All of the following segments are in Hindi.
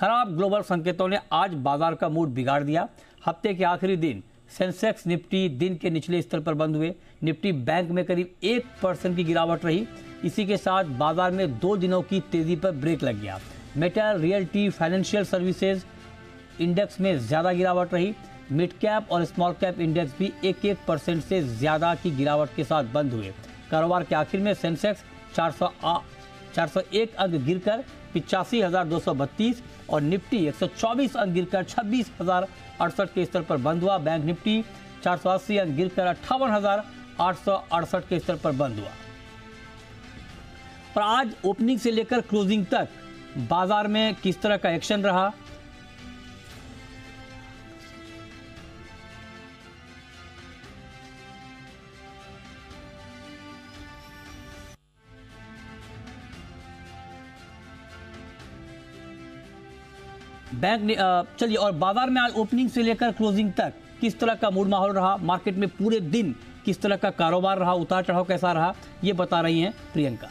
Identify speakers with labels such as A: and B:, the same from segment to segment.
A: खराब ग्लोबल संकेतों ने आज बाजार का मूड बिगाड़ दिया। हफ्ते के आखिरी दिन सेंसेक्स निफ्टी दिन के निचले स्तर पर बंद हुए। निफ्टी बैंक में करीब 1% की गिरावट रही। इसी के साथ बाजार में 2 दिनों की तेजी पर ब्रेक लग गया। Metal, realty, financial services index में ज्यादा गिरावट रही। मिड कैप और स्मॉल कैप इंडेक्स भी 1% से ज्यादा की गिरावट के साथ बंद हुए। कारोबार के आखिर में सेंसेक्स 401 अंक गिरकर 85,232 और निफ्टी 124 अंक गिरकर 26,068 के स्तर पर बंद हुआ। बैंक निफ्टी 480 अंक गिरकर 58,868 के स्तर पर बंद हुआ। और आज ओपनिंग से लेकर क्लोजिंग तक बाजार में किस तरह का एक्शन रहा, चलिए, और बाजार में आज ओपनिंग से लेकर क्लोजिंग तक किस तरह का मूड माहौल रहा, मार्केट में पूरे दिन किस तरह का कारोबार रहा, उतार चढ़ाव कैसा रहा, ये बता रही हैं प्रियंका।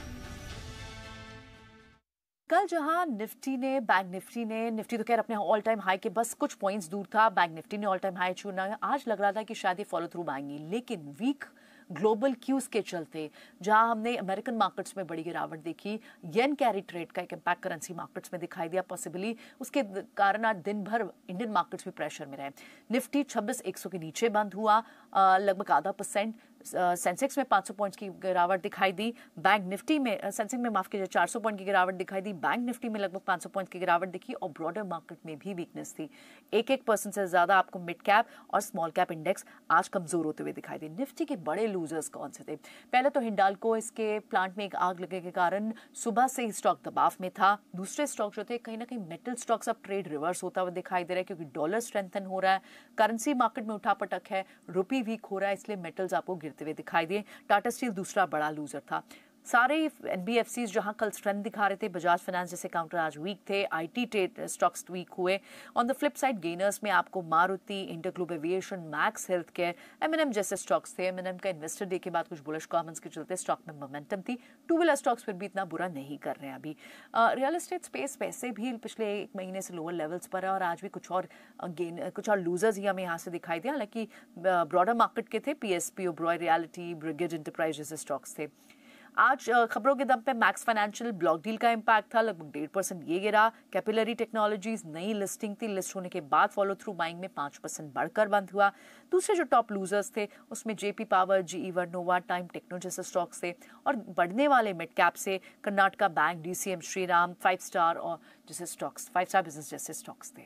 B: कल जहां बैंक निफ्टी तो खैर अपने ऑल टाइम हाई के बस कुछ पॉइंट्स दूर था, बैंक निफ्टी ने ऑल टाइम हाई छूना। आज लग रहा था कि शायद ये फॉलो थ्रू आएंगी, लेकिन वीक ग्लोबल क्यूज के चलते जहां हमने अमेरिकन मार्केट्स में बड़ी गिरावट देखी, येन कैरी ट्रेड का एक इम्पैक्ट करेंसी मार्केट्स में दिखाई दिया पॉसिबली, उसके कारण आज दिन भर इंडियन मार्केट्स भी प्रेशर में रहे। निफ्टी 26,100 के नीचे बंद हुआ, लगभग 0.5%। सेंसेक्स में 500 पॉइंट्स की गिरावट दिखाई दी। बैंक निफ्टी में सेंसेक्स में माफ कीजिए 400 पॉइंट की गिरावट दिखाई दी। बैंक निफ्टी में लगभग 500 पॉइंट्स की गिरावट दिखी और ब्रॉडर मार्केट में भी वीकनेस थी। 1% से ज्यादा आपको मिड कैप और स्मॉल कैप इंडेक्स आज कमजोर होते हुए दिखाई दी। निफ्टी के बड़े लूजर्स कौन से थे? पहले तो हिंडाल्को, इसके प्लांट में एक आग लगने के कारण सुबह से ही स्टॉक दबाव में था। दूसरे स्टॉक जो थे कहीं ना कहीं मेटल स्टॉक्स अब ट्रेड रिवर्स होता हुआ दिखाई दे रहा है, क्योंकि डॉलर स्ट्रेंथन हो रहा है, करेंसी मार्केट में उठापटक है, रुपी वीक हो रहा है, इसलिए मेटल्स आपको गिरते हुए दिखाई दिए। टाटा स्टील दूसरा बड़ा लूजर था। सारे एनबीएफसीज जहां कल स्ट्रेंथ दिखा रहे थे, बजाज फाइनेंस जैसे काउंटर आज वीक थे, आईटी ट्रेड स्टॉक्स वीक हुए। On the flip side gainers में आपको Maruti, InterGlobe Aviation, Max Health Care, MNM जैसे स्टॉक्स थे। एमएनएम का इन्वेस्टर डे के बाद कुछ बुलिश कमेंट्स के चलते स्टॉक में मोमेंटम थी। टू व्हीलर स्टॉक्स फिर भी इतना बुरा नहीं कर रहे हैं अभी। रियल एस्टेट स्पेस वैसे भी पिछले 1 महीने से लोअर लेवल्स पर है और आज भी कुछ और लूजर्स ही हमें यहाँ से दिखाई दिया। हालांकि ब्रॉडर मार्केट के थे, PSP, Oberoi reality, brigade enterprise जैसे स्टॉक्स थे। आज खबरों के दम पे मैक्स फाइनेंशियल ब्लॉक डील का इम्पैक्ट था, लगभग 1.5% ये गिरा। कैपिलरी टेक्नोलॉजीज नई लिस्टिंग थी, लिस्ट होने के बाद फॉलो थ्रू बाइंग में 5% बढ़कर बंद हुआ। दूसरे जो टॉप लूजर्स थे उसमें JP Power, GE Vernova, Time Techno जैसे स्टॉक्स थे। और बढ़ने वाले मिड कैप से Karnataka Bank, DCM, Shriram, 5 Star और जैसे स्टॉक्स, 5 स्टार बिजनेस जैसे स्टॉक्स थे।